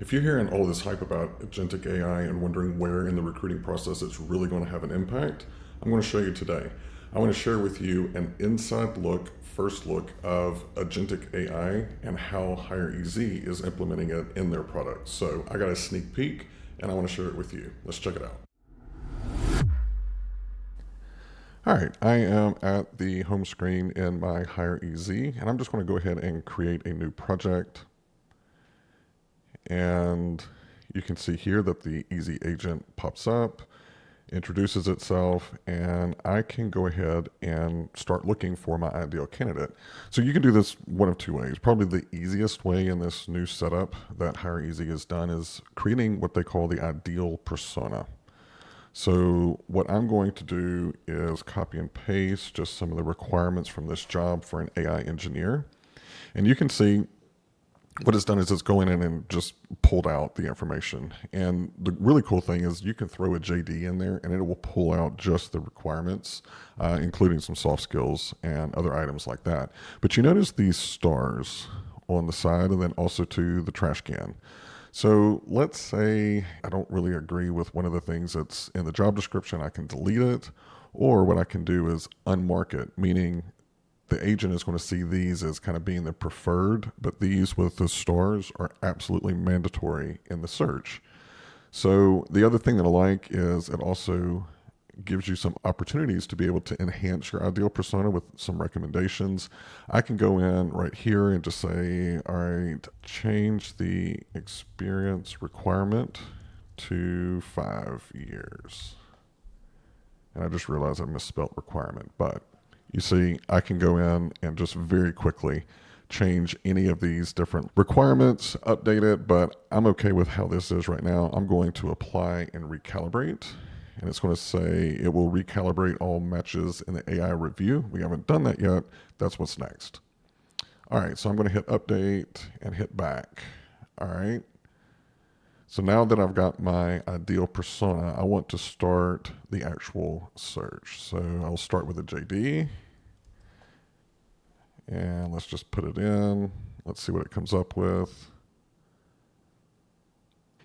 If you're hearing all this hype about Agentic AI and wondering where in the recruiting process it's really going to have an impact, I'm going to show you today. I want to share with you an inside look, first look of Agentic AI and how HireEZ is implementing it in their product. So I got a sneak peek and I want to share it with you. Let's check it out. All right, I am at the home screen in my HireEZ, and I'm just going to go ahead and create a new project. And you can see here that the Easy Agent pops up, introduces itself, and I can go ahead and start looking for my ideal candidate. So you can do this one of two ways. Probably the easiest way in this new setup that HireEZ has done is creating what they call the ideal persona. So what I'm going to do is copy and paste just some of the requirements from this job for an AI engineer. And you can see what it's done is it's going in and just pulled out the information. And the really cool thing is you can throw a JD in there and it will pull out just the requirements, including some soft skills and other items like that. But you notice these stars on the side and then also to the trash can. So let's say I don't really agree with one of the things that's in the job description. I can delete it, or what I can do is unmark it, meaning the agent is going to see these as kind of being the preferred, but these with the stars are absolutely mandatory in the search. So the other thing that I like is it also gives you some opportunities to be able to enhance your ideal persona with some recommendations. I can go in right here and just say, all right, change the experience requirement to 5 years. And I just realized I misspelled requirement, but you see, I can go in and just very quickly change any of these different requirements, update it, but I'm okay with how this is right now. I'm going to apply and recalibrate, and it's going to say it will recalibrate all matches in the AI review. We haven't done that yet. That's what's next. All right, so I'm going to hit update and hit back. All right. So now that I've got my ideal persona, I want to start the actual search. So I'll start with a JD. And let's just put it in. Let's see what it comes up with.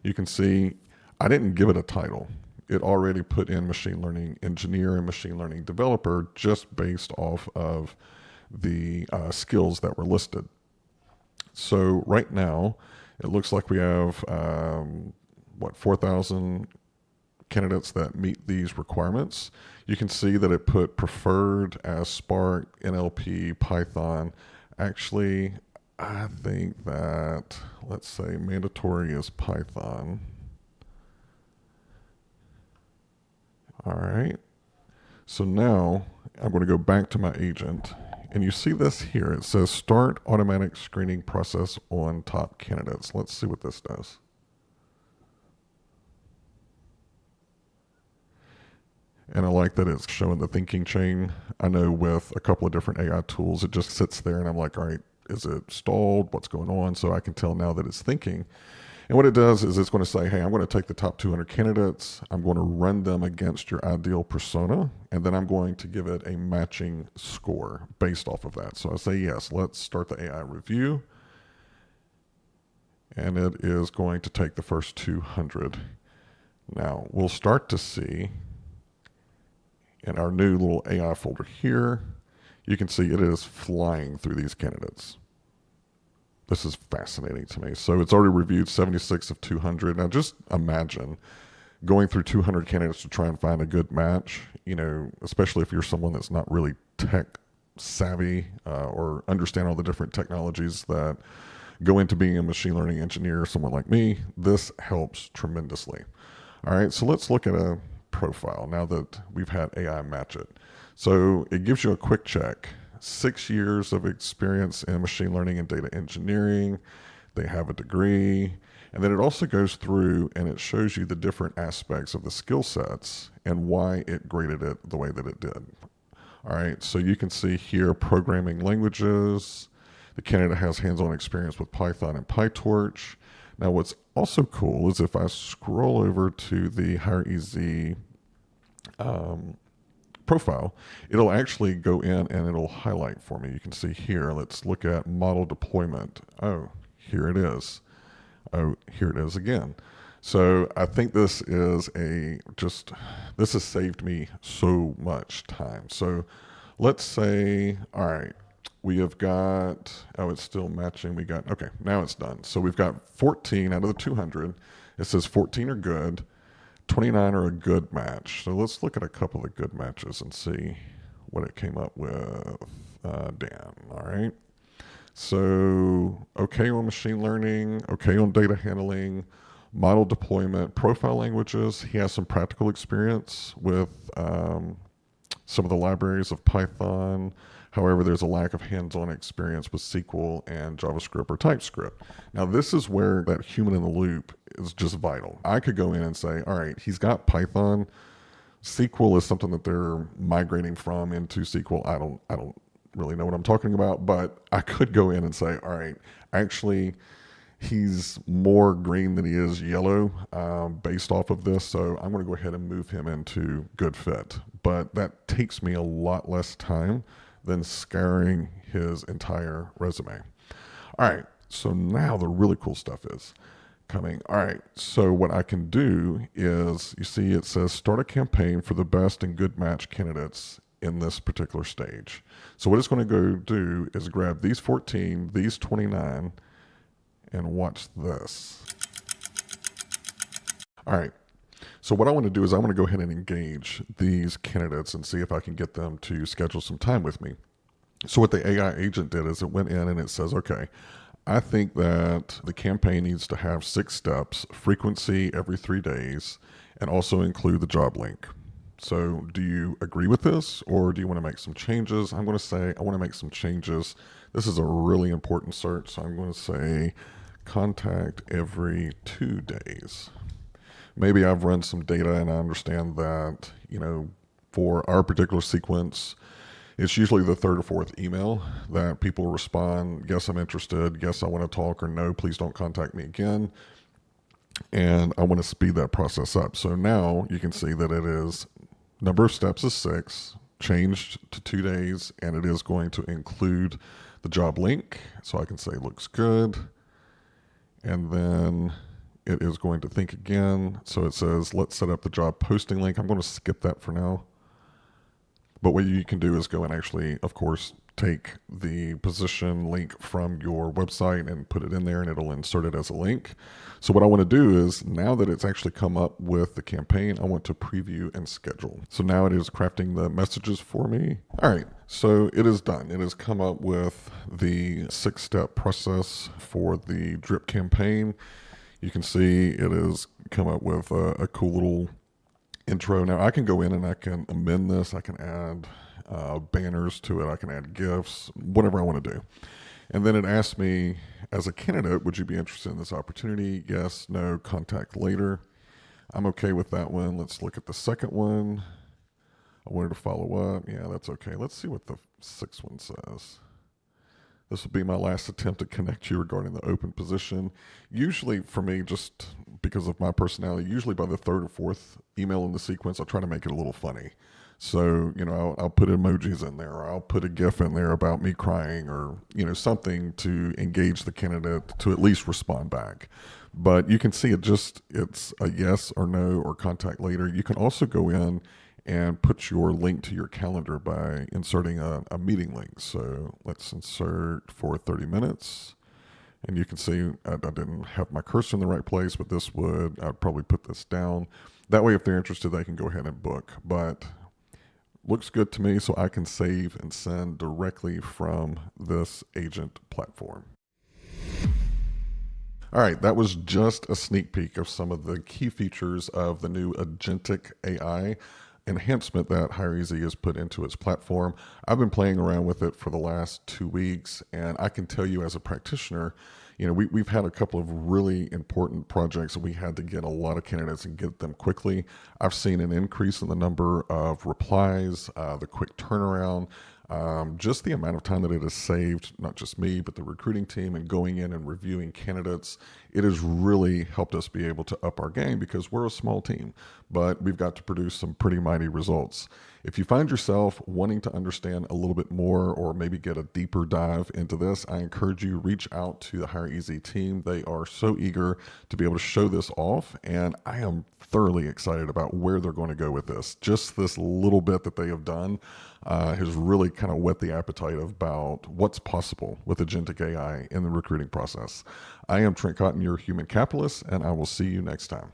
You can see I didn't give it a title. It already put in machine learning engineer and machine learning developer just based off of the skills that were listed. So right now, it looks like we have, 4,000 candidates that meet these requirements. You can see that it put preferred as Spark, NLP, Python. Actually, I think that, let's say mandatory is Python. All right. So now I'm going to go back to my agent. And you see this here. It says start automatic screening process on top candidates. Let's see what this does. And I like that it's showing the thinking chain. I know with a couple of different AI tools, it just sits there and I'm like, all right, is it stalled? What's going on? So I can tell now that it's thinking. And what it does is it's going to say, hey, I'm going to take the top 200 candidates. I'm going to run them against your ideal persona. And then I'm going to give it a matching score based off of that. So I say, yes, let's start the AI review. And it is going to take the first 200. Now we'll start to see in our new little AI folder here, you can see it is flying through these candidates. This is fascinating to me. So it's already reviewed 76 of 200. Now just imagine going through 200 candidates to try and find a good match, especially if you're someone that's not really tech savvy or understand all the different technologies that go into being a machine learning engineer, someone like me. This helps tremendously. All right, so let's look at a profile now that we've had AI match it. So it gives you a quick check. 6 years of experience in machine learning and data engineering. They have a degree. And then it also goes through and it shows you the different aspects of the skill sets and why it graded it the way that it did. All right, so you can see here programming languages. The candidate has hands-on experience with Python and PyTorch. Now what's also cool is if I scroll over to the HireEZ profile, it'll actually go in and it'll highlight for me. You can see here, let's look at model deployment. Oh, here it is. Oh, here it is again. So I think this is this has saved me so much time. So let's say, all right, we have got, oh, it's still matching. Okay, now it's done. So we've got 14 out of the 200. It says 14 are good, 29 are a good match. So let's look at a couple of good matches and see what it came up with. Dan, all right. So, okay on machine learning, okay on data handling, model deployment, profile languages. He has some practical experience with some of the libraries of Python. However, there's a lack of hands-on experience with SQL and JavaScript or TypeScript. Now, this is where that human in the loop is just vital. I could go in and say, all right, he's got Python. SQL is something that they're migrating from into SQL. I don't really know what I'm talking about, but I could go in and say, all right, actually, he's more green than he is yellow based off of this. So I'm going to go ahead and move him into good fit. But that takes me a lot less time than scouring his entire resume. All right. So now the really cool stuff is coming. All right. So what I can do is, you see, it says start a campaign for the best and good match candidates in this particular stage. So what it's going to go do is grab these 14, these 29, and watch this. All right. So what I want to do is I want to go ahead and engage these candidates and see if I can get them to schedule some time with me. So what the AI agent did is it went in and it says, okay, I think that the campaign needs to have 6 steps, frequency every 3 days, and also include the job link. So do you agree with this, or do you want to make some changes? I'm going to say I want to make some changes. This is a really important search, so I'm going to say contact every 2 days. Maybe I've run some data and I understand that, for our particular sequence, it's usually the 3rd or 4th email that people respond, yes, I'm interested, yes, I want to talk, or no, please don't contact me again. And I want to speed that process up. So now you can see that it is, number of steps is 6, changed to 2 days, and it is going to include the job link. So I can say looks good. And then it is going to think again. So it says, let's set up the job posting link. I'm going to skip that for now. But what you can do is go and actually, of course, take the position link from your website and put it in there, and it'll insert it as a link. So what I want to do is, now that it's actually come up with the campaign, I want to preview and schedule. So now it is crafting the messages for me. All right, so it is done. It has come up with the 6-step process for the drip campaign. You can see it has come up with a cool little intro. Now I can go in and I can amend this. I can add banners to it. I can add GIFs, whatever I want to do. And then it asks me, as a candidate, would you be interested in this opportunity? Yes, no, contact later. I'm okay with that one. Let's look at the second one. I wanted to follow up. Yeah, that's okay. Let's see what the 6th one says. This will be my last attempt to connect you regarding the open position. Usually for me, just because of my personality, usually by the 3rd or 4th email in the sequence, I'll try to make it a little funny. So, I'll put emojis in there, or I'll put a GIF in there about me crying, or, something to engage the candidate to at least respond back. But you can see it's a yes or no or contact later. You can also go in and put your link to your calendar by inserting a meeting link. So let's insert for 30 minutes. And you can see I didn't have my cursor in the right place, but I'd probably put this down. That way, if they're interested, they can go ahead and book. But looks good to me, so I can save and send directly from this agent platform. All right, that was just a sneak peek of some of the key features of the new Agentic AI enhancement that HireEZ has put into its platform. I've been playing around with it for the last 2 weeks, and I can tell you as a practitioner, we've had a couple of really important projects that we had to get a lot of candidates and get them quickly. I've seen an increase in the number of replies, the quick turnaround, just the amount of time that it has saved, not just me, but the recruiting team, and going in and reviewing candidates. It has really helped us be able to up our game, because we're a small team, but we've got to produce some pretty mighty results. If you find yourself wanting to understand a little bit more or maybe get a deeper dive into this, I encourage you reach out to the HireEZ team. They are so eager to be able to show this off, and I am thoroughly excited about where they're going to go with this. Just this little bit that they have done has really kind of whet the appetite about what's possible with Agentic AI in the recruiting process. I am Trent Cotton, your human capitalist, and I will see you next time.